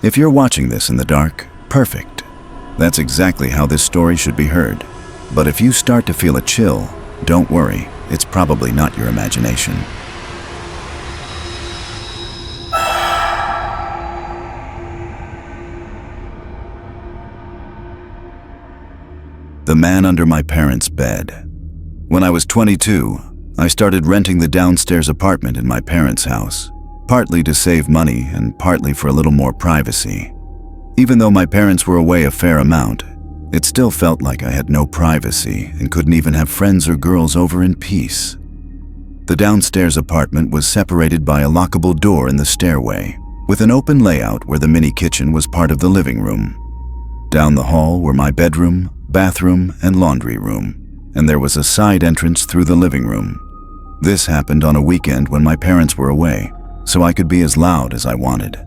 If you're watching this in the dark, perfect. That's exactly how this story should be heard. But if you start to feel a chill, don't worry, it's probably not your imagination. The man under my parents' bed. When I was 22, I started renting the downstairs apartment in my parents' house, partly to save money and partly for a little more privacy. Even though my parents were away a fair amount, it still felt like I had no privacy and couldn't even have friends or girls over in peace. The downstairs apartment was separated by a lockable door in the stairway, with an open layout where the mini kitchen was part of the living room. Down the hall were my bedroom, bathroom, and laundry room, and there was a side entrance through the living room. This happened on a weekend when my parents were away, so I could be as loud as I wanted.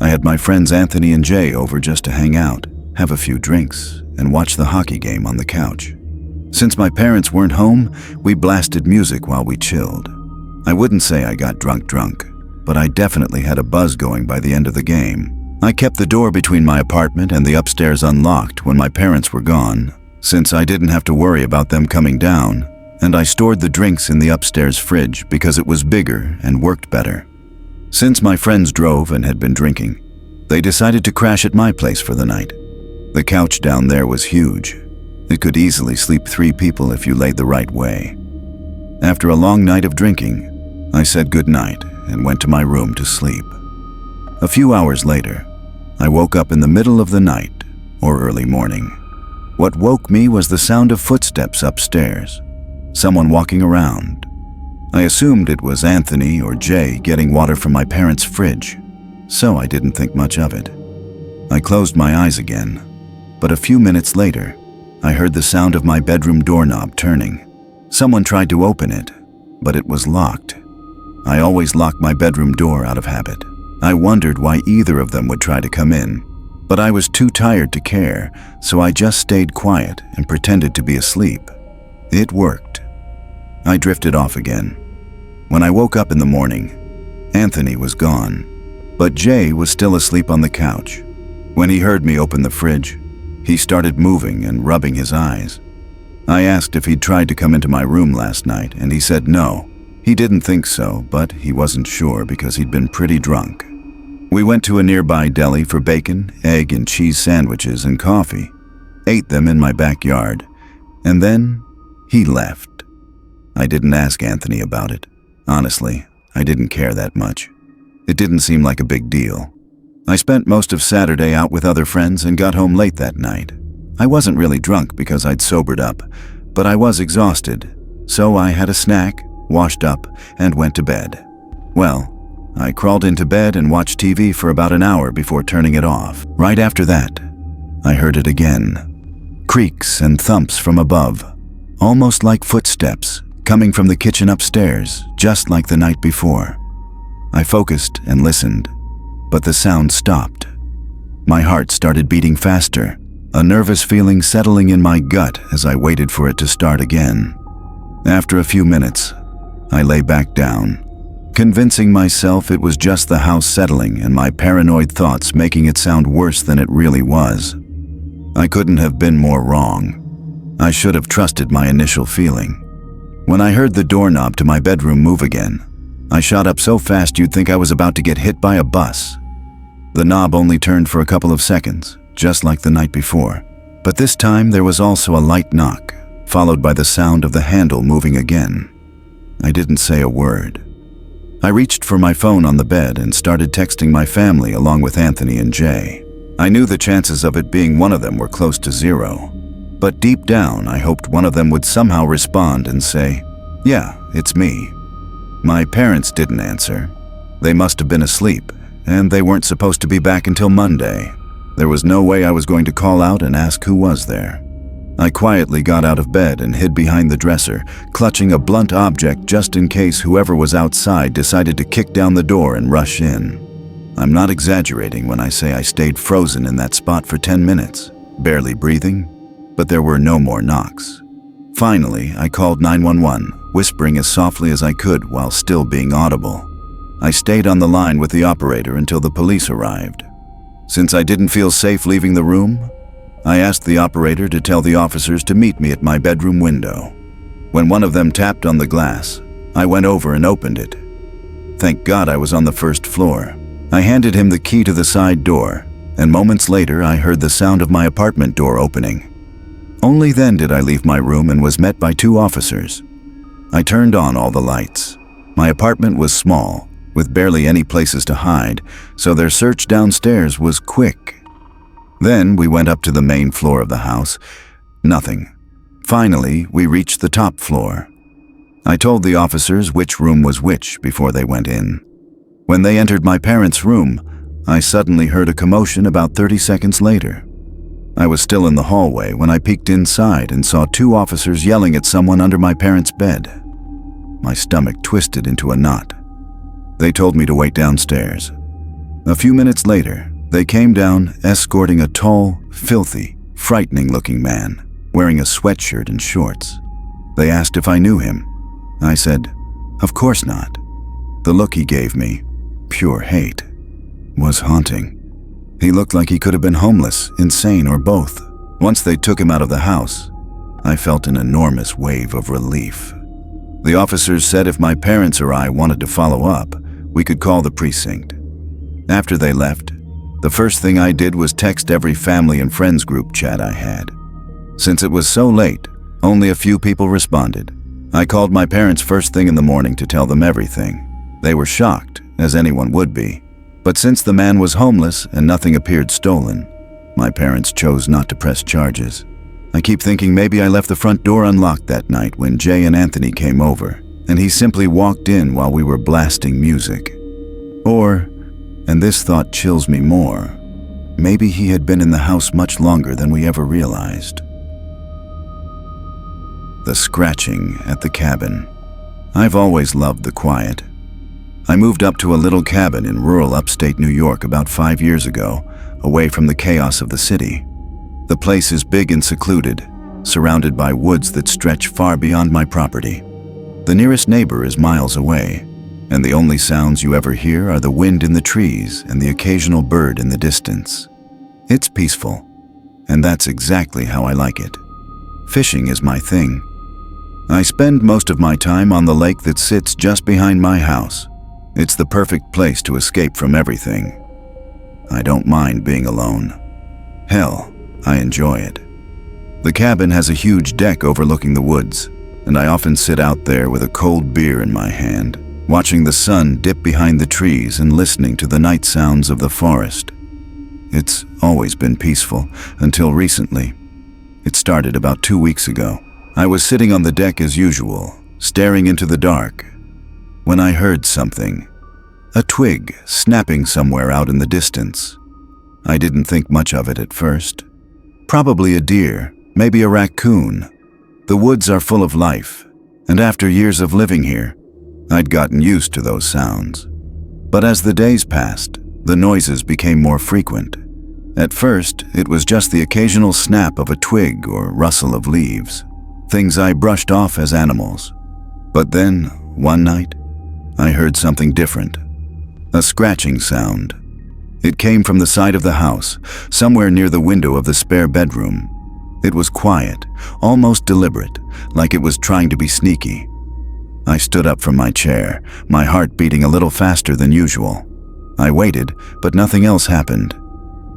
I had my friends Anthony and Jay over just to hang out, have a few drinks, and watch the hockey game on the couch. Since my parents weren't home, we blasted music while we chilled. I wouldn't say I got drunk, but I definitely had a buzz going by the end of the game. I kept the door between my apartment and the upstairs unlocked when my parents were gone, since I didn't have to worry about them coming down, and I stored the drinks in the upstairs fridge because it was bigger and worked better. Since my friends drove and had been drinking, they decided to crash at my place for the night. The couch down there was huge. It could easily sleep 3 people if you laid the right way. After a long night of drinking, I said goodnight and went to my room to sleep. A few hours later, I woke up in the middle of the night or early morning. What woke me was the sound of footsteps upstairs, someone walking around. I assumed it was Anthony or Jay getting water from my parents' fridge, so I didn't think much of it. I closed my eyes again, but a few minutes later, I heard the sound of my bedroom doorknob turning. Someone tried to open it, but it was locked. I always lock my bedroom door out of habit. I wondered why either of them would try to come in, but I was too tired to care, so I just stayed quiet and pretended to be asleep. It worked. I drifted off again. When I woke up in the morning, Anthony was gone, but Jay was still asleep on the couch. When he heard me open the fridge, he started moving and rubbing his eyes. I asked if he'd tried to come into my room last night, and he said no. He didn't think so, but he wasn't sure because he'd been pretty drunk. We went to a nearby deli for bacon, egg, and cheese sandwiches and coffee, ate them in my backyard, and then he left. I didn't ask Anthony about it. Honestly, I didn't care that much. It didn't seem like a big deal. I spent most of Saturday out with other friends and got home late that night. I wasn't really drunk because I'd sobered up, but I was exhausted, so I had a snack, washed up, and went to bed. Well, I crawled into bed and watched TV for about an hour before turning it off. Right after that, I heard it again. Creaks and thumps from above, almost like footsteps coming from the kitchen upstairs, just like the night before. I focused and listened, but the sound stopped. My heart started beating faster, a nervous feeling settling in my gut as I waited for it to start again. After a few minutes, I lay back down, convincing myself it was just the house settling and my paranoid thoughts making it sound worse than it really was. I couldn't have been more wrong. I should have trusted my initial feeling. When I heard the doorknob to my bedroom move again, I shot up so fast you'd think I was about to get hit by a bus. The knob only turned for a couple of seconds, just like the night before. But this time there was also a light knock, followed by the sound of the handle moving again. I didn't say a word. I reached for my phone on the bed and started texting my family along with Anthony and Jay. I knew the chances of it being one of them were close to 0. But deep down, I hoped one of them would somehow respond and say, "Yeah, it's me." My parents didn't answer. They must have been asleep, and they weren't supposed to be back until Monday. There was no way I was going to call out and ask who was there. I quietly got out of bed and hid behind the dresser, clutching a blunt object just in case whoever was outside decided to kick down the door and rush in. I'm not exaggerating when I say I stayed frozen in that spot for 10 minutes, barely breathing, but there were no more knocks. Finally, I called 911, whispering as softly as I could while still being audible. I stayed on the line with the operator until the police arrived. Since I didn't feel safe leaving the room, I asked the operator to tell the officers to meet me at my bedroom window. When one of them tapped on the glass, I went over and opened it. Thank God I was on the first floor. I handed him the key to the side door, and moments later I heard the sound of my apartment door opening. Only then did I leave my room and was met by 2 officers. I turned on all the lights. My apartment was small, with barely any places to hide, so their search downstairs was quick. Then we went up to the main floor of the house. Nothing. Finally, we reached the top floor. I told the officers which room was which before they went in. When they entered my parents' room, I suddenly heard a commotion about 30 seconds later. I was still in the hallway when I peeked inside and saw 2 officers yelling at someone under my parents' bed. My stomach twisted into a knot. They told me to wait downstairs. A few minutes later, they came down escorting a tall, filthy, frightening-looking man, wearing a sweatshirt and shorts. They asked if I knew him. I said, "Of course not." The look he gave me, pure hate, was haunting. He looked like he could have been homeless, insane, or both. Once they took him out of the house, I felt an enormous wave of relief. The officers said if my parents or I wanted to follow up, we could call the precinct. After they left, the first thing I did was text every family and friends group chat I had. Since it was so late, only a few people responded. I called my parents first thing in the morning to tell them everything. They were shocked, as anyone would be. But since the man was homeless and nothing appeared stolen, my parents chose not to press charges. I keep thinking maybe I left the front door unlocked that night when Jay and Anthony came over, and he simply walked in while we were blasting music. Or, and this thought chills me more, maybe he had been in the house much longer than we ever realized. The scratching at the cabin. I've always loved the quiet. I moved up to a little cabin in rural upstate New York about 5 years ago, away from the chaos of the city. The place is big and secluded, surrounded by woods that stretch far beyond my property. The nearest neighbor is miles away, and the only sounds you ever hear are the wind in the trees and the occasional bird in the distance. It's peaceful, and that's exactly how I like it. Fishing is my thing. I spend most of my time on the lake that sits just behind my house. It's the perfect place to escape from everything. I don't mind being alone. Hell, I enjoy it. The cabin has a huge deck overlooking the woods, and I often sit out there with a cold beer in my hand, watching the sun dip behind the trees and listening to the night sounds of the forest. It's always been peaceful, until recently. It started about 2 weeks ago. I was sitting on the deck as usual, staring into the dark, when I heard something. A twig snapping somewhere out in the distance. I didn't think much of it at first. Probably a deer, maybe a raccoon. The woods are full of life, and after years of living here, I'd gotten used to those sounds. But as the days passed, the noises became more frequent. At first, it was just the occasional snap of a twig or rustle of leaves, things I brushed off as animals. But then, one night, I heard something different. A scratching sound. It came from the side of the house, somewhere near the window of the spare bedroom. It was quiet, almost deliberate, like it was trying to be sneaky. I stood up from my chair, my heart beating a little faster than usual. I waited, but nothing else happened.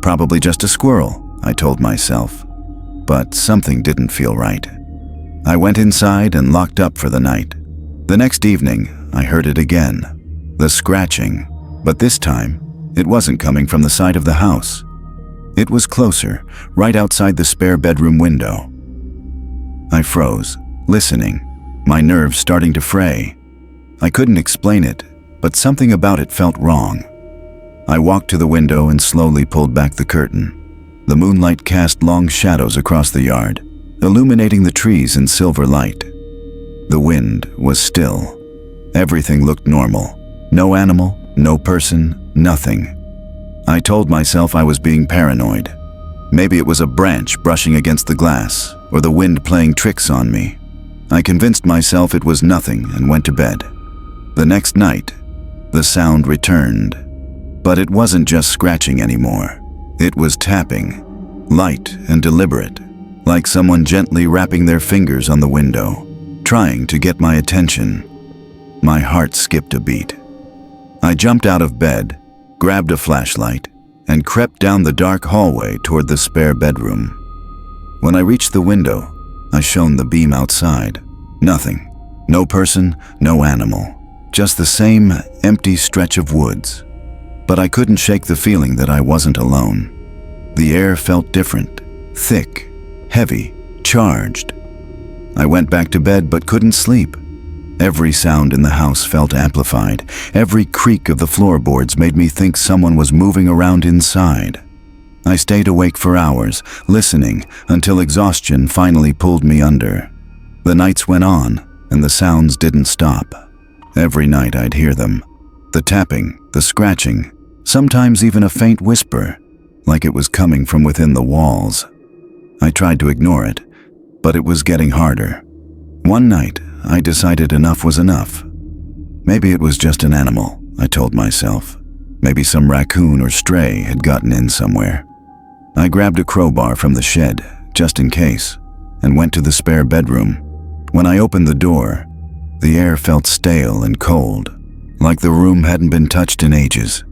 Probably just a squirrel, I told myself. But something didn't feel right. I went inside and locked up for the night. The next evening, I heard it again. The scratching, but this time, it wasn't coming from the side of the house. It was closer, right outside the spare bedroom window. I froze, listening, my nerves starting to fray. I couldn't explain it, but something about it felt wrong. I walked to the window and slowly pulled back the curtain. The moonlight cast long shadows across the yard, illuminating the trees in silver light. The wind was still. Everything looked normal. No animal, no person, nothing. I told myself I was being paranoid. Maybe it was a branch brushing against the glass, or the wind playing tricks on me. I convinced myself it was nothing and went to bed. The next night, the sound returned. But it wasn't just scratching anymore. It was tapping, light and deliberate, like someone gently rapping their fingers on the window, trying to get my attention. My heart skipped a beat. I jumped out of bed, grabbed a flashlight, and crept down the dark hallway toward the spare bedroom. When I reached the window, I shone the beam outside. Nothing. No person, no animal. Just the same empty stretch of woods. But I couldn't shake the feeling that I wasn't alone. The air felt different, thick, heavy, charged. I went back to bed but couldn't sleep. Every sound in the house felt amplified. Every creak of the floorboards made me think someone was moving around inside. I stayed awake for hours, listening until exhaustion finally pulled me under. The nights went on, and the sounds didn't stop. Every night I'd hear them. The tapping, the scratching, sometimes even a faint whisper, like it was coming from within the walls. I tried to ignore it, but it was getting harder. One night, I decided enough was enough. Maybe it was just an animal, I told myself. Maybe some raccoon or stray had gotten in somewhere. I grabbed a crowbar from the shed, just in case, and went to the spare bedroom. When I opened the door, the air felt stale and cold, like the room hadn't been touched in ages.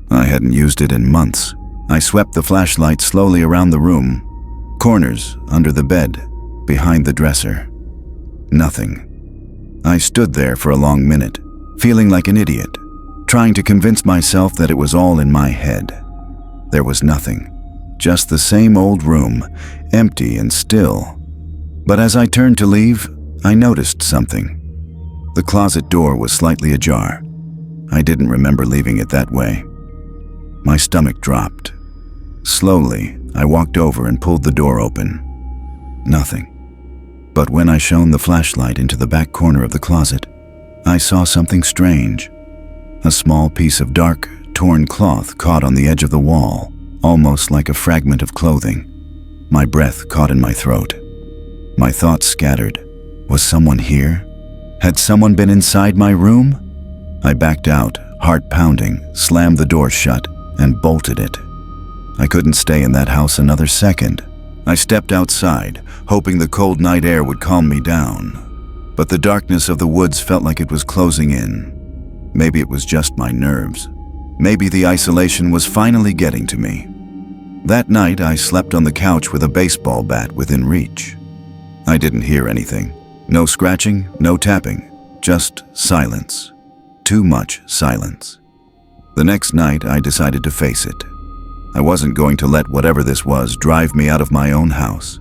I hadn't used it in months. I swept the flashlight slowly around the room, corners, under the bed, behind the dresser. Nothing. I stood there for a long minute, feeling like an idiot, trying to convince myself that it was all in my head. There was nothing, just the same old room, empty and still. But as I turned to leave, I noticed something. The closet door was slightly ajar. I didn't remember leaving it that way. My stomach dropped. Slowly, I walked over and pulled the door open. Nothing. But when I shone the flashlight into the back corner of the closet, I saw something strange. A small piece of dark, torn cloth caught on the edge of the wall, almost like a fragment of clothing. My breath caught in my throat. My thoughts scattered. Was someone here? Had someone been inside my room? I backed out, heart pounding, slammed the door shut, and bolted it. I couldn't stay in that house another second. I stepped outside, hoping the cold night air would calm me down. But the darkness of the woods felt like it was closing in. Maybe it was just my nerves. Maybe the isolation was finally getting to me. That night, I slept on the couch with a baseball bat within reach. I didn't hear anything. No scratching, no tapping, just silence. Too much silence. The next night, I decided to face it. I wasn't going to let whatever this was drive me out of my own house.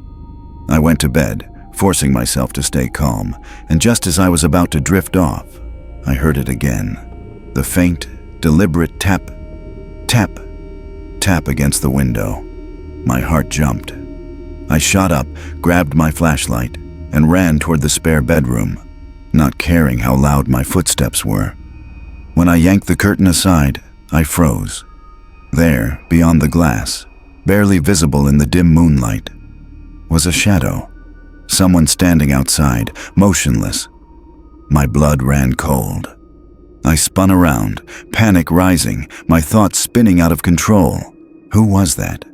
I went to bed, forcing myself to stay calm, and just as I was about to drift off, I heard it again. The faint, deliberate tap, tap, tap against the window. My heart jumped. I shot up, grabbed my flashlight, and ran toward the spare bedroom, not caring how loud my footsteps were. When I yanked the curtain aside, I froze. There, beyond the glass, barely visible in the dim moonlight, was a shadow. Someone standing outside, motionless. My blood ran cold. I spun around, panic rising, my thoughts spinning out of control. Who was that?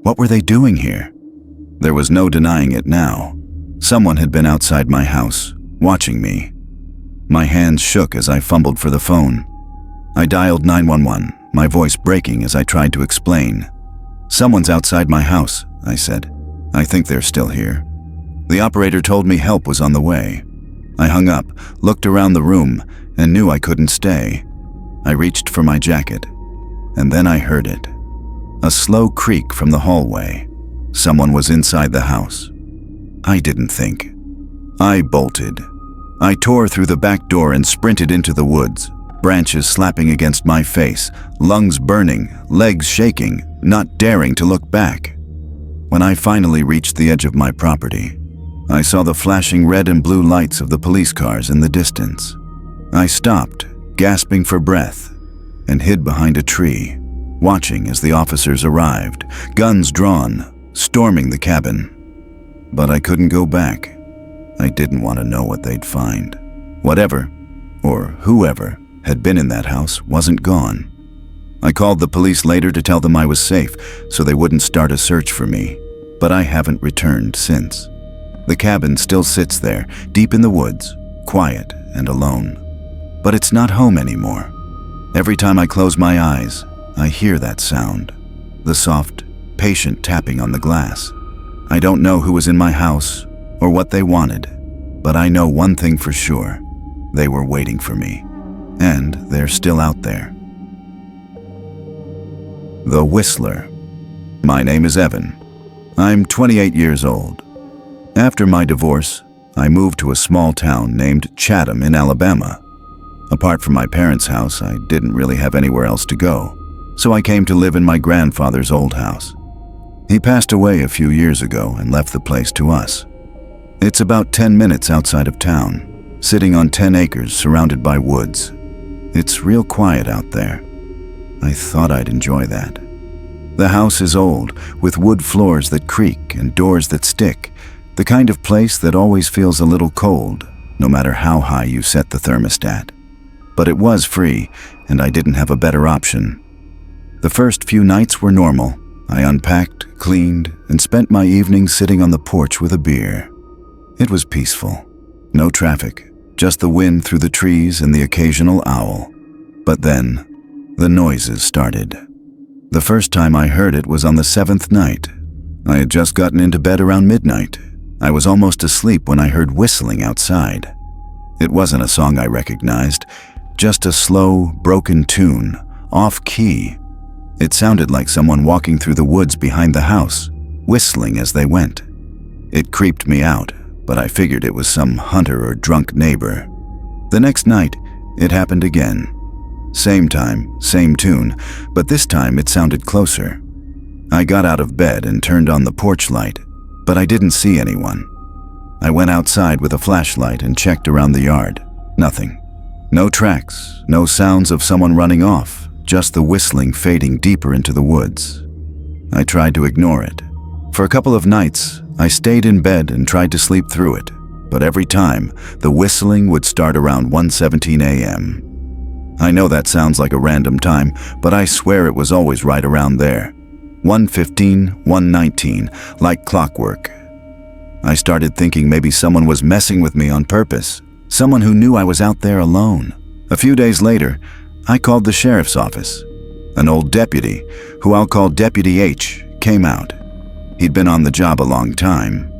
What were they doing here? There was no denying it now. Someone had been outside my house, watching me. My hands shook as I fumbled for the phone. I dialed 911, my voice breaking as I tried to explain. "Someone's outside my house," I said. "I think they're still here." The operator told me help was on the way. I hung up, looked around the room, and knew I couldn't stay. I reached for my jacket, and then I heard it. A slow creak from the hallway. Someone was inside the house. I didn't think. I bolted. I tore through the back door and sprinted into the woods, branches slapping against my face, lungs burning, legs shaking, not daring to look back. When I finally reached the edge of my property, I saw the flashing red and blue lights of the police cars in the distance. I stopped, gasping for breath, and hid behind a tree, watching as the officers arrived, guns drawn, storming the cabin. But I couldn't go back. I didn't want to know what they'd find. Whatever, or whoever, had been in that house wasn't gone. I called the police later to tell them I was safe so they wouldn't start a search for me, but I haven't returned since. The cabin still sits there, deep in the woods, quiet and alone. But it's not home anymore. Every time I close my eyes, I hear that sound, the soft, patient tapping on the glass. I don't know who was in my house or what they wanted, but I know one thing for sure. They were waiting for me, and they're still out there. The Whistler. My name is Evan. I'm 28 years old. After my divorce, I moved to a small town named Chatham in Alabama. Apart from my parents' house, I didn't really have anywhere else to go, so I came to live in my grandfather's old house. He passed away a few years ago and left the place to us. It's about 10 minutes outside of town, sitting on 10 acres surrounded by woods. It's real quiet out there. I thought I'd enjoy that. The house is old, with wood floors that creak and doors that stick, the kind of place that always feels a little cold, no matter how high you set the thermostat. But it was free, and I didn't have a better option. The first few nights were normal. I unpacked, cleaned, and spent my evenings sitting on the porch with a beer. It was peaceful. No traffic, just the wind through the trees and the occasional owl. But then, the noises started. The first time I heard it was on the 7th night. I had just gotten into bed around midnight. I was almost asleep when I heard whistling outside. It wasn't a song I recognized, just a slow, broken tune, off-key. It sounded like someone walking through the woods behind the house, whistling as they went. It creeped me out, but I figured it was some hunter or drunk neighbor. The next night, it happened again. Same time, same tune, but this time it sounded closer. I got out of bed and turned on the porch light, but I didn't see anyone. I went outside with a flashlight and checked around the yard. Nothing. No tracks, no sounds of someone running off, just the whistling fading deeper into the woods. I tried to ignore it. For a couple of nights, I stayed in bed and tried to sleep through it, but every time, the whistling would start around 1:17 a.m. I know that sounds like a random time, but I swear it was always right around there. 1:15, 1:19, like clockwork. I started thinking maybe someone was messing with me on purpose, someone who knew I was out there alone. A few days later, I called the sheriff's office. An old deputy, who I'll call Deputy H, came out. He'd been on the job a long time.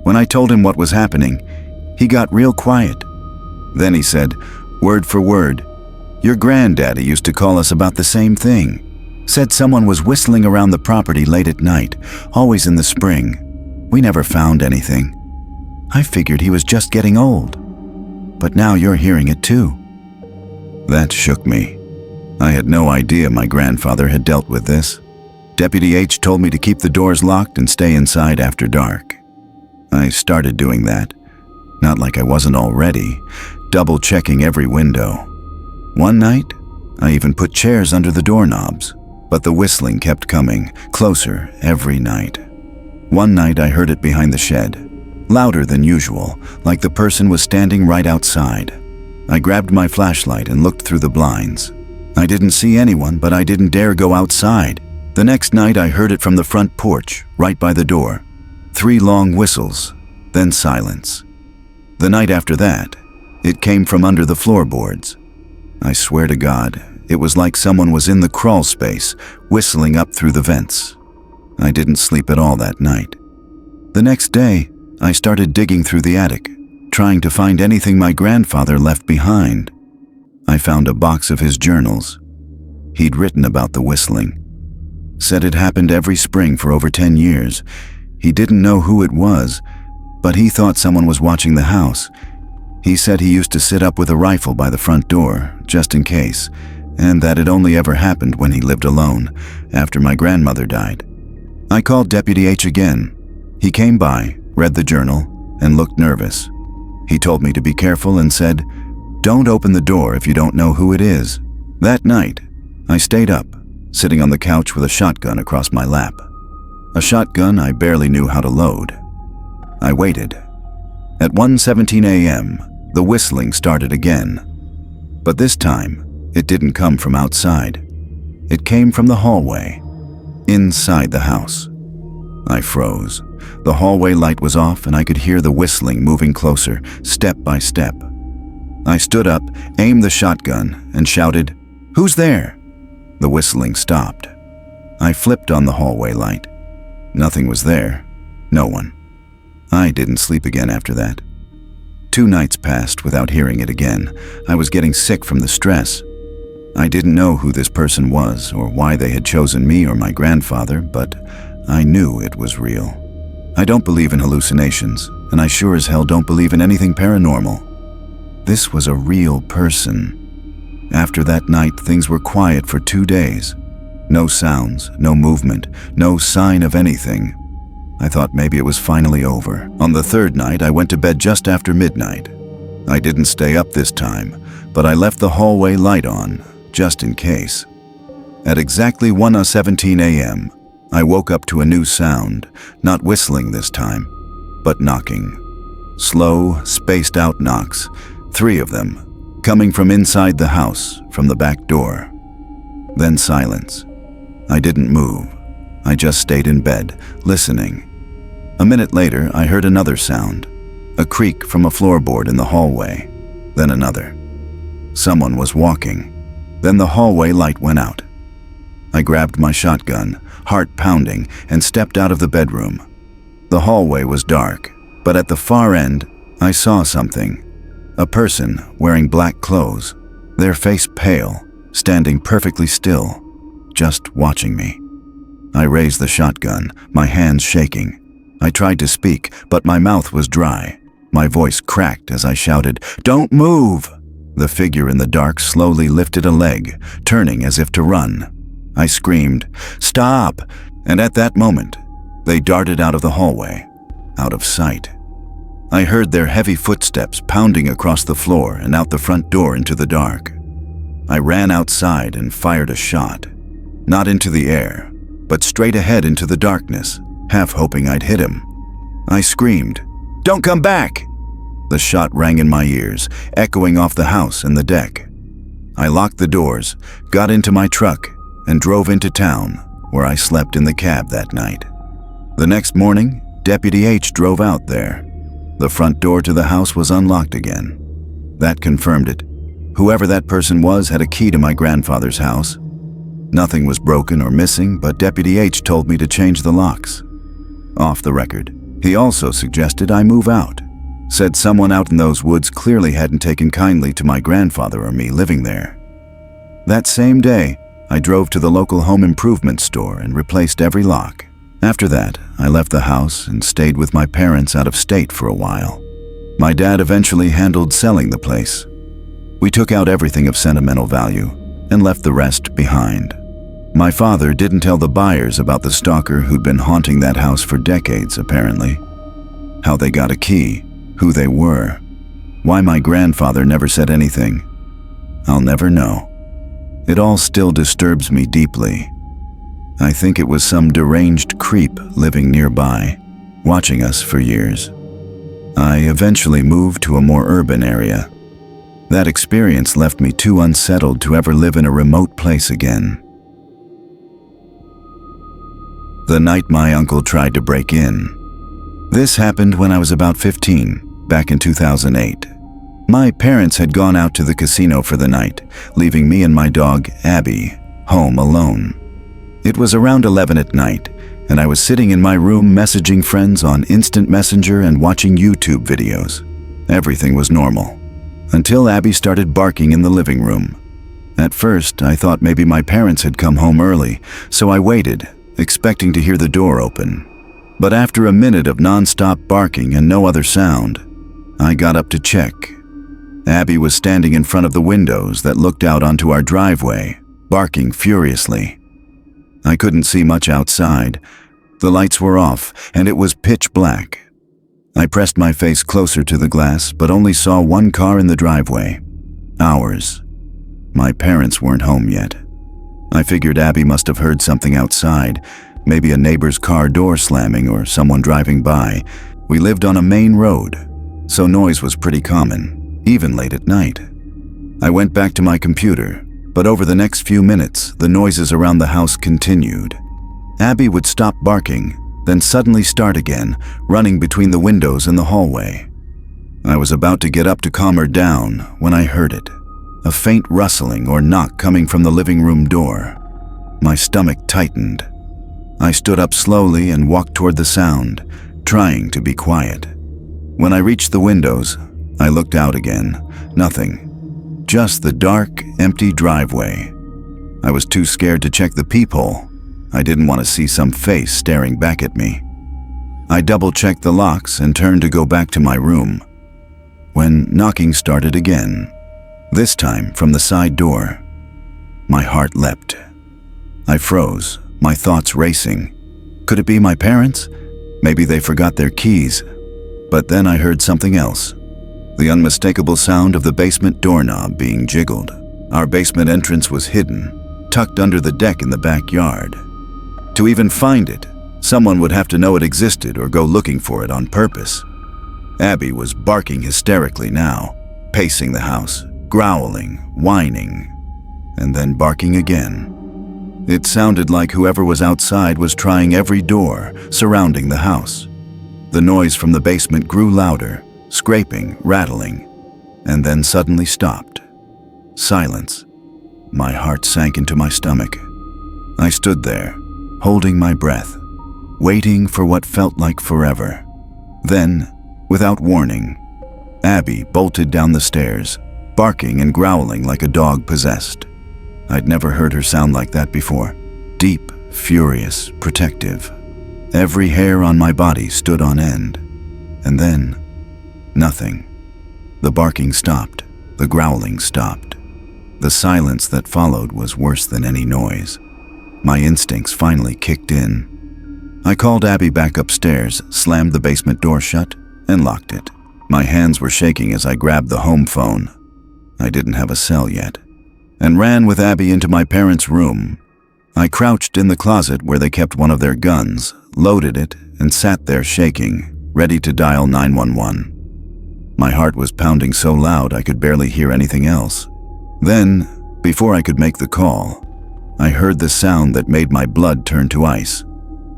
When I told him what was happening, he got real quiet. Then he said, word for word, "Your granddaddy used to call us about the same thing. Said someone was whistling around the property late at night, always in the spring. We never found anything. I figured he was just getting old. But now you're hearing it too." That shook me. I had no idea my grandfather had dealt with this. Deputy H told me to keep the doors locked and stay inside after dark. I started doing that. Not like I wasn't already, double-checking every window. One night, I even put chairs under the doorknobs, but the whistling kept coming, closer every night. One night I heard it behind the shed, louder than usual, like the person was standing right outside. I grabbed my flashlight and looked through the blinds. I didn't see anyone, but I didn't dare go outside. The next night I heard it from the front porch, right by the door. 3 long whistles, then silence. The night after that, it came from under the floorboards. I swear to God, it was like someone was in the crawl space, whistling up through the vents. I didn't sleep at all that night. The next day, I started digging through the attic, trying to find anything my grandfather left behind. I found a box of his journals. He'd written about the whistling. Said it happened every spring for over 10 years. He didn't know who it was, but he thought someone was watching the house. He said he used to sit up with a rifle by the front door, just in case, and that it only ever happened when he lived alone, after my grandmother died. I called Deputy H again. He came by, read the journal, and looked nervous. He told me to be careful and said, "Don't open the door if you don't know who it is." That night, I stayed up, sitting on the couch with a shotgun across my lap. A shotgun I barely knew how to load. I waited. At 1:17 a.m., the whistling started again. But this time, it didn't come from outside. It came from the hallway, inside the house. I froze. The hallway light was off and I could hear the whistling moving closer, step by step. I stood up, aimed the shotgun, and shouted, "Who's there?" The whistling stopped. I flipped on the hallway light. Nothing was there. No one. I didn't sleep again after that. 2 nights passed without hearing it again. I was getting sick from the stress. I didn't know who this person was or why they had chosen me or my grandfather, but I knew it was real. I don't believe in hallucinations, and I sure as hell don't believe in anything paranormal. This was a real person. After that night, things were quiet for 2 days. No sounds, no movement, no sign of anything. I thought maybe it was finally over. On the 3rd night, I went to bed just after midnight. I didn't stay up this time, but I left the hallway light on, just in case. At exactly 1:17 a.m., I woke up to a new sound, not whistling this time, but knocking. Slow, spaced-out knocks, 3 of them, coming from inside the house, from the back door. Then silence. I didn't move. I just stayed in bed, listening. A minute later, I heard another sound, a creak from a floorboard in the hallway, then another. Someone was walking. Then the hallway light went out. I grabbed my shotgun, heart pounding, and stepped out of the bedroom. The hallway was dark, but at the far end, I saw something. A person wearing black clothes, their face pale, standing perfectly still, just watching me. I raised the shotgun, my hands shaking. I tried to speak, but my mouth was dry. My voice cracked as I shouted, "Don't move!" The figure in the dark slowly lifted a leg, turning as if to run. I screamed, "Stop!" And at that moment, they darted out of the hallway, out of sight. I heard their heavy footsteps pounding across the floor and out the front door into the dark. I ran outside and fired a shot. Not into the air, but straight ahead into the darkness, half hoping I'd hit him. I screamed, "Don't come back!" The shot rang in my ears, echoing off the house and the deck. I locked the doors, got into my truck, and drove into town, where I slept in the cab that night. The next morning, Deputy H drove out there. The front door to the house was unlocked again. That confirmed it. Whoever that person was had a key to my grandfather's house. Nothing was broken or missing, but Deputy H told me to change the locks. Off the record, he also suggested I move out. Said someone out in those woods clearly hadn't taken kindly to my grandfather or me living there. That same day, I drove to the local home improvement store and replaced every lock. After that, I left the house and stayed with my parents out of state for a while. My dad eventually handled selling the place. We took out everything of sentimental value and left the rest behind. My father didn't tell the buyers about the stalker who'd been haunting that house for decades, apparently. How they got a key, who they were, why my grandfather never said anything. I'll never know. It all still disturbs me deeply. I think it was some deranged creep living nearby, watching us for years. I eventually moved to a more urban area. That experience left me too unsettled to ever live in a remote place again. The night my uncle tried to break in. This happened when I was about 15, back in 2008. My parents had gone out to the casino for the night, leaving me and my dog, Abby, home alone. It was around 11 at night, and I was sitting in my room messaging friends on Instant Messenger and watching YouTube videos. Everything was normal, until Abby started barking in the living room. At first, I thought maybe my parents had come home early, so I waited, expecting to hear the door open. But after a minute of non-stop barking and no other sound, I got up to check. Abby was standing in front of the windows that looked out onto our driveway, barking furiously. I couldn't see much outside. The lights were off, and it was pitch black. I pressed my face closer to the glass, but only saw one car in the driveway. Ours. My parents weren't home yet. I figured Abby must have heard something outside, maybe a neighbor's car door slamming or someone driving by. We lived on a main road, so noise was pretty common, even late at night. I went back to my computer, But over the next few minutes, the noises around the house continued. Abby would stop barking, then suddenly start again, running between the windows and the hallway. I was about to get up to calm her down when I heard it, a faint rustling or knock coming from the living room door. My stomach tightened. I stood up slowly and walked toward the sound, trying to be quiet. When I reached the windows, I looked out again. Nothing. Just the dark, empty driveway. I was too scared to check the peephole. I didn't want to see some face staring back at me. I double-checked the locks and turned to go back to my room, when knocking started again, this time from the side door. My heart leapt. I froze, my thoughts racing. Could it be my parents? Maybe they forgot their keys. But then I heard something else. The unmistakable sound of the basement doorknob being jiggled. Our basement entrance was hidden, tucked under the deck in the backyard. To even find it, someone would have to know it existed or go looking for it on purpose. Abby was barking hysterically now, pacing the house, growling, whining, and then barking again. It sounded like whoever was outside was trying every door surrounding the house. The noise from the basement grew louder, scraping, rattling, and then suddenly stopped. Silence. My heart sank into my stomach. I stood there, holding my breath, waiting for what felt like forever. Then, without warning, Abby bolted down the stairs, barking and growling like a dog possessed. I'd never heard her sound like that before. Deep, furious, protective. Every hair on my body stood on end. And then, nothing. The barking stopped. The growling stopped. The silence that followed was worse than any noise. My instincts finally kicked in. I called Abby back upstairs, slammed the basement door shut, and locked it. My hands were shaking as I grabbed the home phone. I didn't have a cell yet. And ran with Abby into my parents' room. I crouched in the closet where they kept one of their guns, loaded it, and sat there shaking, ready to dial 911. My heart was pounding so loud I could barely hear anything else. Then, before I could make the call, I heard the sound that made my blood turn to ice.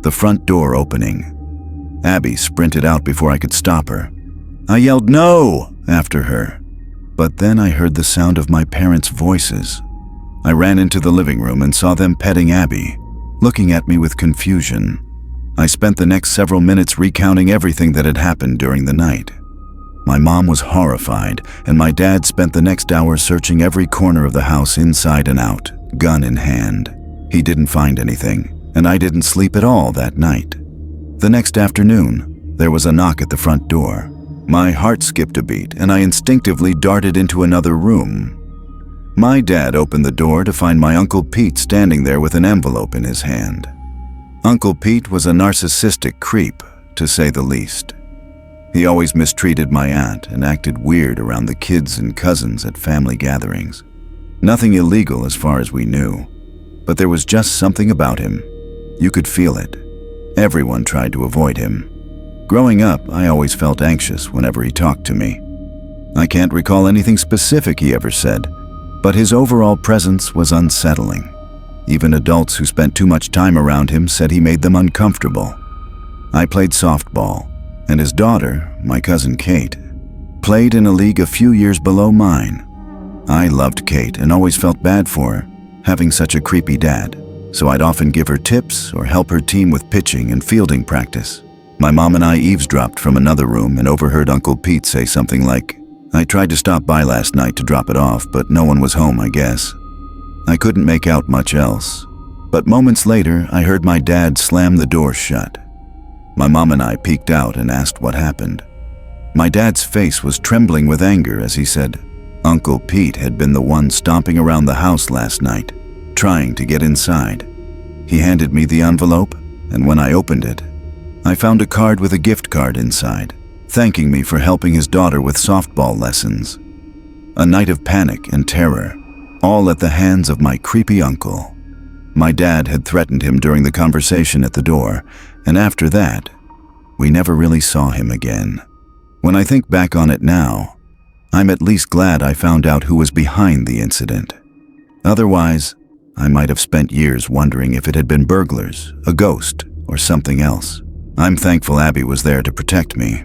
The front door opening. Abby sprinted out before I could stop her. I yelled "No!" after her. But then I heard the sound of my parents' voices. I ran into the living room and saw them petting Abby, looking at me with confusion. I spent the next several minutes recounting everything that had happened during the night. My mom was horrified, and my dad spent the next hour searching every corner of the house inside and out, gun in hand. He didn't find anything, and I didn't sleep at all that night. The next afternoon, there was a knock at the front door. My heart skipped a beat, and I instinctively darted into another room. My dad opened the door to find my Uncle Pete standing there with an envelope in his hand. Uncle Pete was a narcissistic creep, to say the least. He always mistreated my aunt and acted weird around the kids and cousins at family gatherings. Nothing illegal as far as we knew, but there was just something about him. You could feel it. Everyone tried to avoid him. Growing up, I always felt anxious whenever he talked to me. I can't recall anything specific he ever said, but his overall presence was unsettling. Even adults who spent too much time around him said he made them uncomfortable. I played softball, and his daughter, my cousin Kate, played in a league a few years below mine. I loved Kate and always felt bad for her, having such a creepy dad, so I'd often give her tips or help her team with pitching and fielding practice. My mom and I eavesdropped from another room and overheard Uncle Pete say something like, "I tried to stop by last night to drop it off, but no one was home, I guess." I couldn't make out much else, but moments later I heard my dad slam the door shut. My mom and I peeked out and asked what happened. My dad's face was trembling with anger as he said, Uncle Pete had been the one stomping around the house last night, trying to get inside. He handed me the envelope, and when I opened it, I found a card with a gift card inside, thanking me for helping his daughter with softball lessons. A night of panic and terror, all at the hands of my creepy uncle. My dad had threatened him during the conversation at the door, and after that, we never really saw him again. When I think back on it now, I'm at least glad I found out who was behind the incident. Otherwise, I might have spent years wondering if it had been burglars, a ghost, or something else. I'm thankful Abby was there to protect me.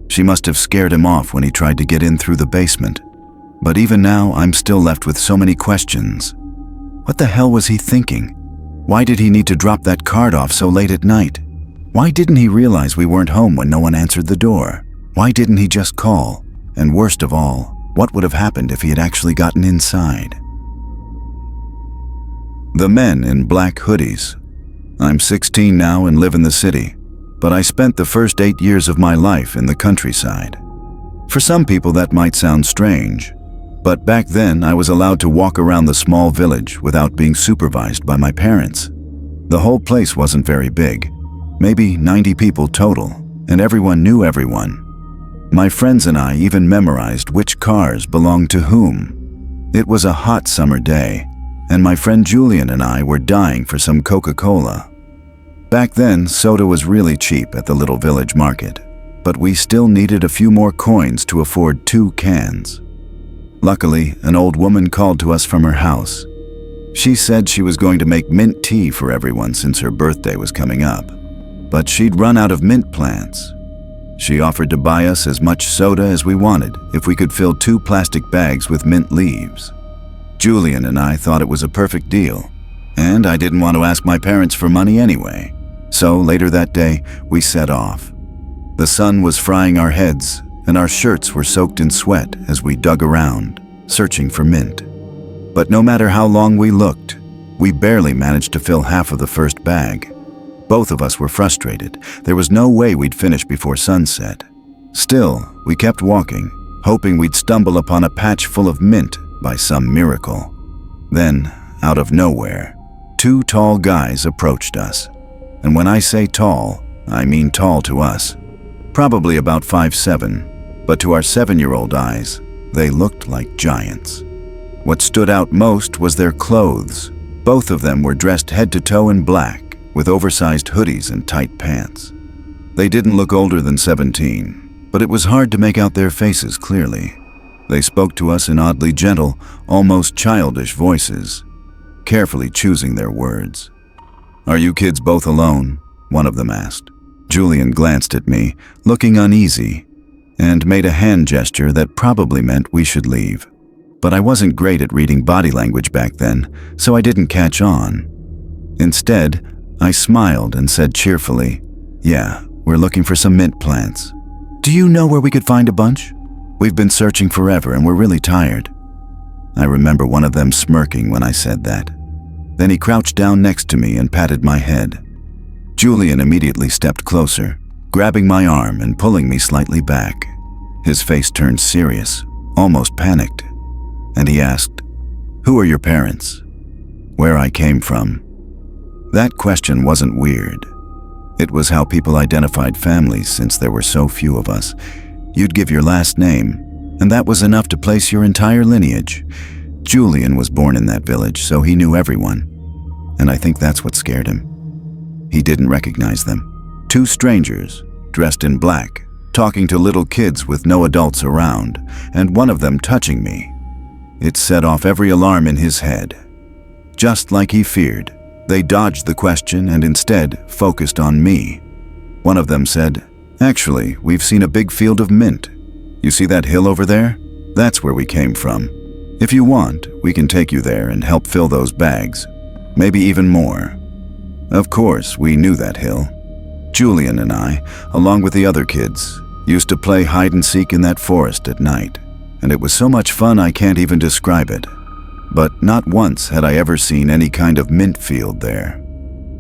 She must have scared him off when he tried to get in through the basement. But even now, I'm still left with so many questions. What the hell was he thinking? Why did he need to drop that card off so late at night? Why didn't he realize we weren't home when no one answered the door? Why didn't he just call? And worst of all, what would have happened if he had actually gotten inside? The men in black hoodies. I'm 16 now and live in the city, but I spent the first 8 years of my life in the countryside. For some people that might sound strange, but back then I was allowed to walk around the small village without being supervised by my parents. The whole place wasn't very big, maybe 90 people total, and everyone knew everyone. My friends and I even memorized which cars belonged to whom. It was a hot summer day, and my friend Julian and I were dying for some Coca-Cola. Back then, soda was really cheap at the little village market, but we still needed a few more coins to afford 2 cans. Luckily, an old woman called to us from her house. She said she was going to make mint tea for everyone since her birthday was coming up, but she'd run out of mint plants. She offered to buy us as much soda as we wanted if we could fill 2 plastic bags with mint leaves. Julian and I thought it was a perfect deal, and I didn't want to ask my parents for money anyway. So later that day, we set off. The sun was frying our heads, and our shirts were soaked in sweat as we dug around, searching for mint. But no matter how long we looked, we barely managed to fill half of the first bag. Both of us were frustrated. There was no way we'd finish before sunset. Still, we kept walking, hoping we'd stumble upon a patch full of mint by some miracle. Then, out of nowhere, 2 tall guys approached us. And when I say tall, I mean tall to us. Probably about 5'7", but to our 7-year-old eyes, they looked like giants. What stood out most was their clothes. Both of them were dressed head to toe in black, with oversized hoodies and tight pants. They didn't look older than 17, but it was hard to make out their faces clearly. They spoke to us in oddly gentle, almost childish voices, carefully choosing their words. "Are you kids both alone?" one of them asked. Julian glanced at me, looking uneasy, and made a hand gesture that probably meant we should leave. But I wasn't great at reading body language back then, so I didn't catch on. Instead, I smiled and said cheerfully, "Yeah, we're looking for some mint plants. Do you know where we could find a bunch? We've been searching forever and we're really tired." I remember one of them smirking when I said that. Then he crouched down next to me and patted my head. Julian immediately stepped closer, grabbing my arm and pulling me slightly back. His face turned serious, almost panicked, and he asked, "Who are your parents?" Where I came from. That question wasn't weird. It was how people identified families since there were so few of us. You'd give your last name, and that was enough to place your entire lineage. Julian was born in that village, so he knew everyone, and I think that's what scared him. He didn't recognize them. 2 strangers, dressed in black, talking to little kids with no adults around, and one of them touching me. It set off every alarm in his head. Just like he feared, they dodged the question and instead focused on me. One of them said, "Actually, we've seen a big field of mint. You see that hill over there? That's where we came from. If you want, we can take you there and help fill those bags. Maybe even more." Of course, we knew that hill. Julian and I, along with the other kids, used to play hide and seek in that forest at night, and it was so much fun I can't even describe it. But not once had I ever seen any kind of mint field there.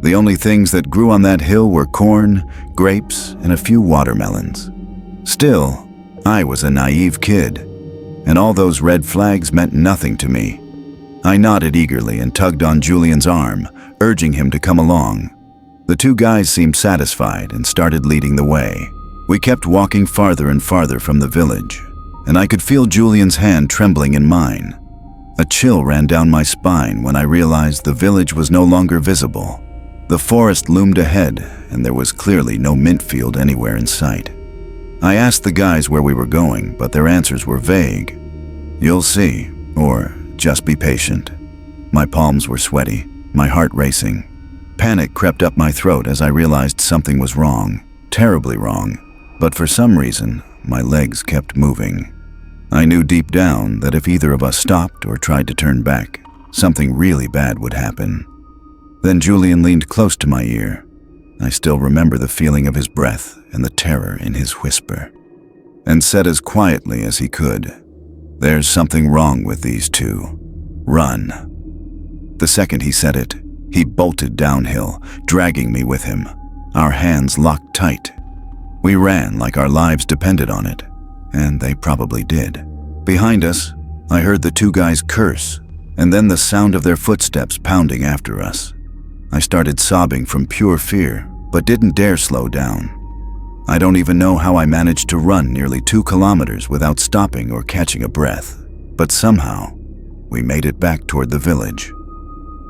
The only things that grew on that hill were corn, grapes, and a few watermelons. Still, I was a naive kid, and all those red flags meant nothing to me. I nodded eagerly and tugged on Julian's arm, urging him to come along. The 2 guys seemed satisfied and started leading the way. We kept walking farther and farther from the village, and I could feel Julian's hand trembling in mine. A chill ran down my spine when I realized the village was no longer visible. The forest loomed ahead, and there was clearly no mint field anywhere in sight. I asked the guys where we were going, but their answers were vague. "You'll see," or "Just be patient." My palms were sweaty, my heart racing. Panic crept up my throat as I realized something was wrong, terribly wrong. But for some reason, my legs kept moving. I knew deep down that if either of us stopped or tried to turn back, something really bad would happen. Then Julian leaned close to my ear. I still remember the feeling of his breath and the terror in his whisper, and said as quietly as he could, "There's something wrong with these two. Run." The second he said it, he bolted downhill, dragging me with him. Our hands locked tight. We ran like our lives depended on it, and they probably did. Behind us, I heard the two guys curse, and then the sound of their footsteps pounding after us. I started sobbing from pure fear, but didn't dare slow down. I don't even know how I managed to run nearly 2 kilometers without stopping or catching a breath, but somehow, we made it back toward the village.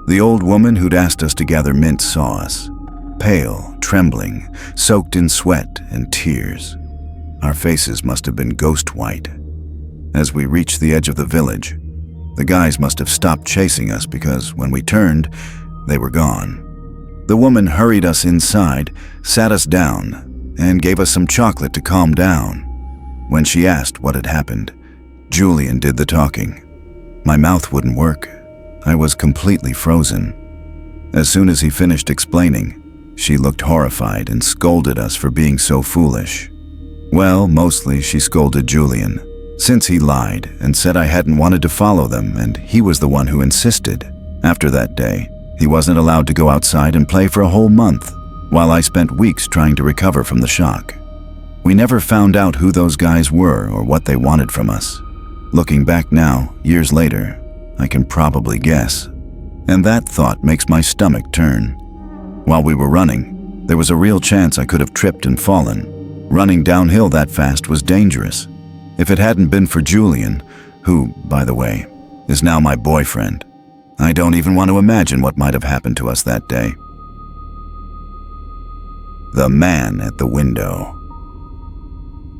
The old woman who'd asked us to gather mint saw us, pale, trembling, soaked in sweat and tears. Our faces must have been ghost white. As we reached the edge of the village, the guys must have stopped chasing us because when we turned, they were gone. The woman hurried us inside, sat us down, and gave us some chocolate to calm down. When she asked what had happened, Julian did the talking. My mouth wouldn't work. I was completely frozen. As soon as he finished explaining, she looked horrified and scolded us for being so foolish. Well, mostly she scolded Julian, since he lied and said I hadn't wanted to follow them and he was the one who insisted. After that day, he wasn't allowed to go outside and play for a whole month, while I spent weeks trying to recover from the shock. We never found out who those guys were or what they wanted from us. Looking back now, years later, I can probably guess. And that thought makes my stomach turn. While we were running, there was a real chance I could have tripped and fallen. Running downhill that fast was dangerous. If it hadn't been for Julian, who, by the way, is now my boyfriend, I don't even want to imagine what might have happened to us that day. The man at the window.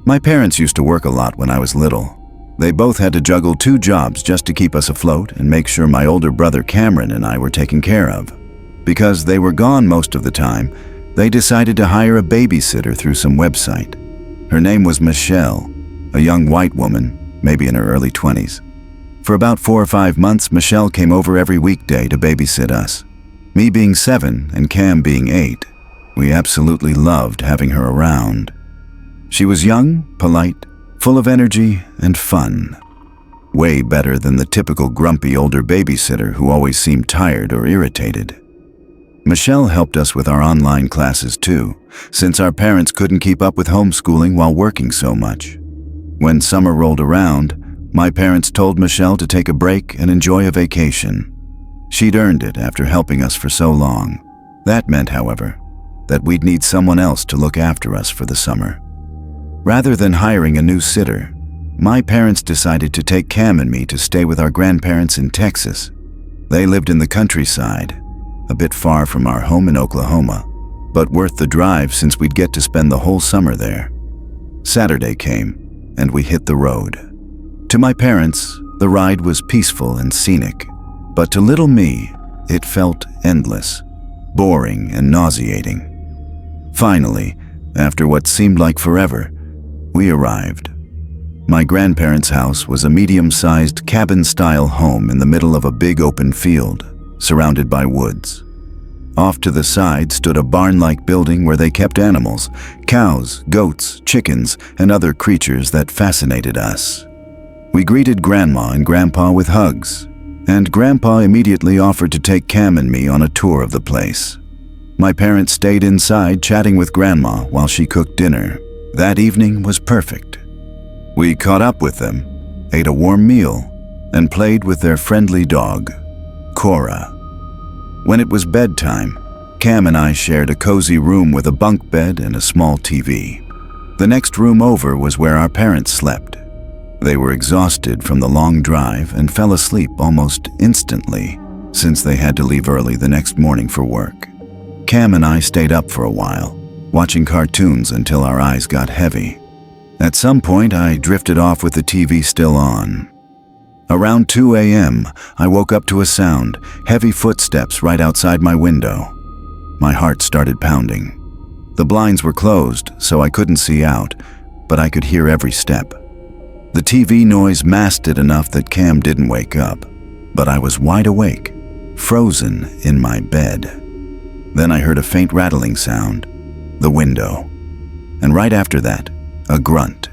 My parents used to work a lot when I was little. They both had to juggle 2 jobs just to keep us afloat and make sure my older brother Cameron and I were taken care of. Because they were gone most of the time, they decided to hire a babysitter through some website. Her name was Michelle, a young white woman, maybe in her early 20s. For about 4 or 5 months, Michelle came over every weekday to babysit us. Me being 7 and Cam being 8, we absolutely loved having her around. She was young, polite, full of energy and fun. Way better than the typical grumpy older babysitter who always seemed tired or irritated. Michelle helped us with our online classes too, since our parents couldn't keep up with homeschooling while working so much. When summer rolled around, my parents told Michelle to take a break and enjoy a vacation. She'd earned it after helping us for so long. That meant, however, that we'd need someone else to look after us for the summer. Rather than hiring a new sitter, my parents decided to take Cam and me to stay with our grandparents in Texas. They lived in the countryside, a bit far from our home in Oklahoma, but worth the drive since we'd get to spend the whole summer there. Saturday came, and we hit the road. To my parents, the ride was peaceful and scenic, but to little me, it felt endless, boring and nauseating. Finally, after what seemed like forever, we arrived. My grandparents' house was a medium-sized cabin-style home in the middle of a big open field, surrounded by woods. Off to the side stood a barn-like building where they kept animals, cows, goats, chickens, and other creatures that fascinated us. We greeted Grandma and Grandpa with hugs, and Grandpa immediately offered to take Cam and me on a tour of the place. My parents stayed inside chatting with Grandma while she cooked dinner. That evening was perfect. We caught up with them, ate a warm meal, and played with their friendly dog, Cora. When it was bedtime, Cam and I shared a cozy room with a bunk bed and a small TV. The next room over was where our parents slept. They were exhausted from the long drive and fell asleep almost instantly, since they had to leave early the next morning for work. Cam and I stayed up for a while, watching cartoons until our eyes got heavy. At some point, I drifted off with the TV still on. Around 2 a.m., I woke up to a sound, heavy footsteps right outside my window. My heart started pounding. The blinds were closed, so I couldn't see out, but I could hear every step. The TV noise masked it enough that Cam didn't wake up, but I was wide awake, frozen in my bed. Then I heard a faint rattling sound, the window, and right after that, a grunt.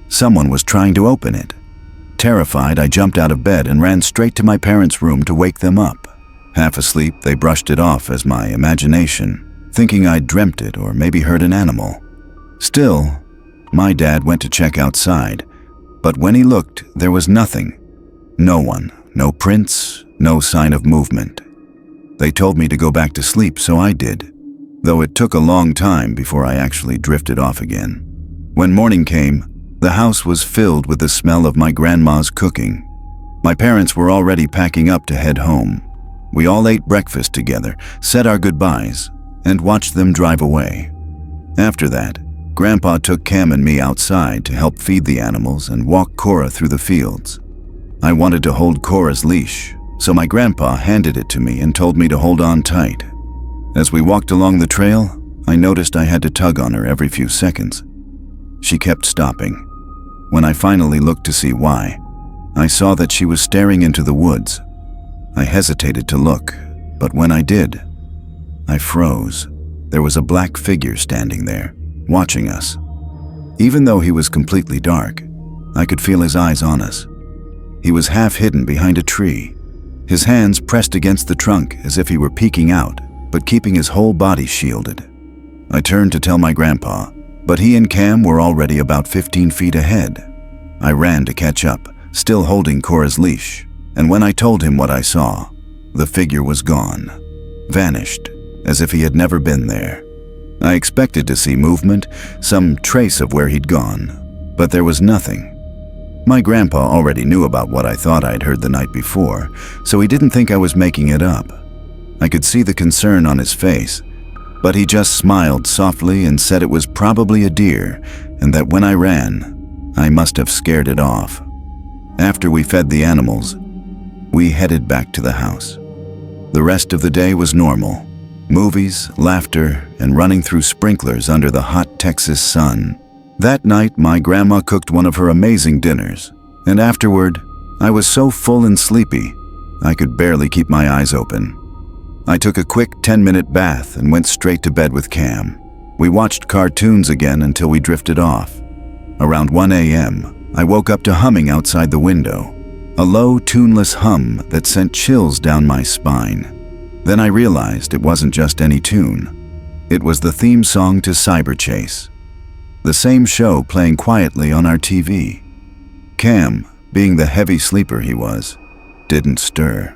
Someone was trying to open it. Terrified, I jumped out of bed and ran straight to my parents' room to wake them up. Half asleep, they brushed it off as my imagination, thinking I'd dreamt it or maybe heard an animal. Still, my dad went to check outside, but when he looked, there was nothing. No one, no prints, no sign of movement. They told me to go back to sleep, so I did, though it took a long time before I actually drifted off again. When morning came, the house was filled with the smell of my grandma's cooking. My parents were already packing up to head home. We all ate breakfast together, said our goodbyes, and watched them drive away. After that, Grandpa took Cam and me outside to help feed the animals and walk Cora through the fields. I wanted to hold Cora's leash, so my grandpa handed it to me and told me to hold on tight. As we walked along the trail, I noticed I had to tug on her every few seconds. She kept stopping. When I finally looked to see why, I saw that she was staring into the woods. I hesitated to look, but when I did, I froze. There was a black figure standing there, watching us. Even though he was completely dark, I could feel his eyes on us. He was half hidden behind a tree, his hands pressed against the trunk as if he were peeking out, but keeping his whole body shielded. I turned to tell my grandpa, but he and Cam were already about 15 feet ahead. I ran to catch up, still holding Cora's leash, and when I told him what I saw, the figure was gone, vanished, as if he had never been there. I expected to see movement, some trace of where he'd gone, but there was nothing. My grandpa already knew about what I thought I'd heard the night before, so he didn't think I was making it up. I could see the concern on his face, but he just smiled softly and said it was probably a deer, and that when I ran, I must have scared it off. After we fed the animals, we headed back to the house. The rest of the day was normal. Movies, laughter, and running through sprinklers under the hot Texas sun. That night, my grandma cooked one of her amazing dinners, and afterward, I was so full and sleepy, I could barely keep my eyes open. I took a quick 10-minute bath and went straight to bed with Cam. We watched cartoons again until we drifted off. Around 1 a.m., I woke up to humming outside the window, a low, tuneless hum that sent chills down my spine. Then I realized it wasn't just any tune. It was the theme song to Cyber Chase, the same show playing quietly on our TV. Cam, being the heavy sleeper he was, didn't stir.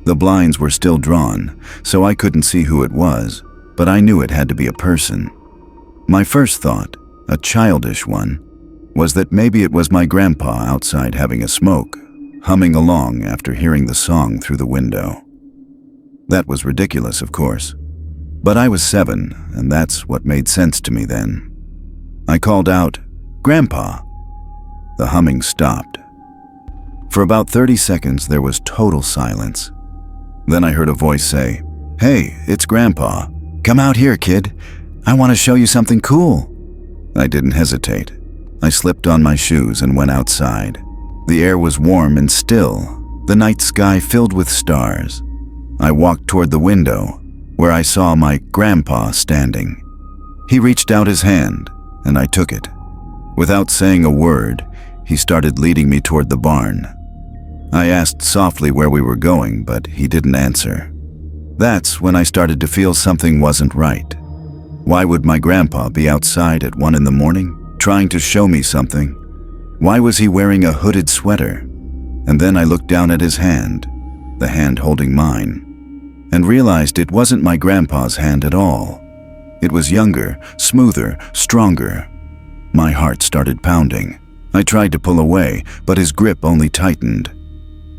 The blinds were still drawn, so I couldn't see who it was, but I knew it had to be a person. My first thought, a childish one, was that maybe it was my grandpa outside having a smoke, humming along after hearing the song through the window. That was ridiculous, of course, but I was 7, and that's what made sense to me then. I called out, "Grandpa!" The humming stopped. For about 30 seconds, there was total silence. Then I heard a voice say, "Hey, it's Grandpa. Come out here, kid. I want to show you something cool." I didn't hesitate. I slipped on my shoes and went outside. The air was warm and still, the night sky filled with stars. I walked toward the window, where I saw my grandpa standing. He reached out his hand, and I took it. Without saying a word, he started leading me toward the barn. I asked softly where we were going, but he didn't answer. That's when I started to feel something wasn't right. Why would my grandpa be outside at 1 in the morning, trying to show me something? Why was he wearing a hooded sweater? And then I looked down at his hand, the hand holding mine, and realized it wasn't my grandpa's hand at all. It was younger, smoother, stronger. My heart started pounding. I tried to pull away, but his grip only tightened.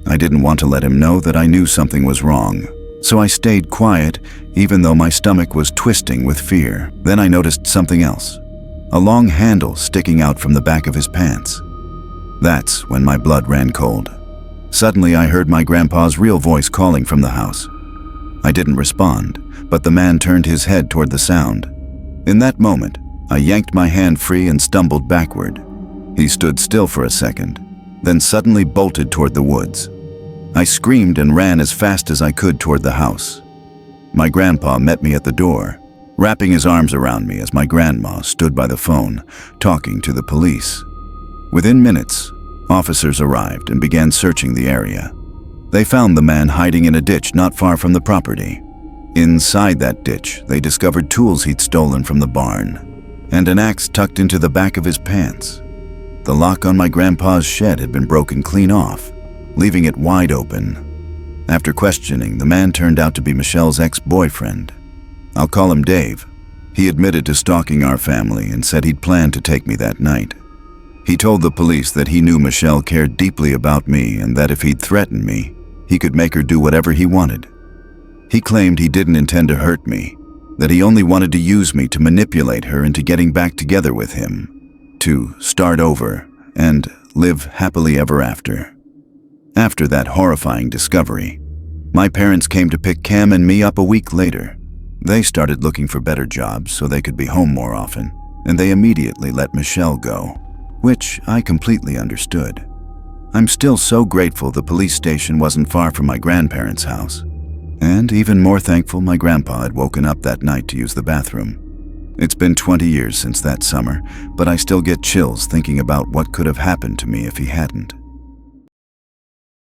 I didn't want to let him know that I knew something was wrong, so I stayed quiet, even though my stomach was twisting with fear. Then I noticed something else, a long handle sticking out from the back of his pants. That's when my blood ran cold. Suddenly, I heard my grandpa's real voice calling from the house. I didn't respond, but the man turned his head toward the sound. In that moment, I yanked my hand free and stumbled backward. He stood still for a second, then suddenly bolted toward the woods. I screamed and ran as fast as I could toward the house. My grandpa met me at the door, wrapping his arms around me as my grandma stood by the phone, talking to the police. Within minutes, officers arrived and began searching the area. They found the man hiding in a ditch not far from the property. Inside that ditch, they discovered tools he'd stolen from the barn, and an axe tucked into the back of his pants. The lock on my grandpa's shed had been broken clean off, leaving it wide open. After questioning, the man turned out to be Michelle's ex-boyfriend. I'll call him Dave. He admitted to stalking our family and said he'd planned to take me that night. He told the police that he knew Michelle cared deeply about me and that if he'd threatened me, he could make her do whatever he wanted. He claimed he didn't intend to hurt me, that he only wanted to use me to manipulate her into getting back together with him, to start over and live happily ever after. After that horrifying discovery, my parents came to pick Cam and me up a week later. They started looking for better jobs so they could be home more often, and they immediately let Michelle go, which I completely understood. I'm still so grateful the police station wasn't far from my grandparents' house, and even more thankful my grandpa had woken up that night to use the bathroom. It's been 20 years since that summer, but I still get chills thinking about what could have happened to me if he hadn't.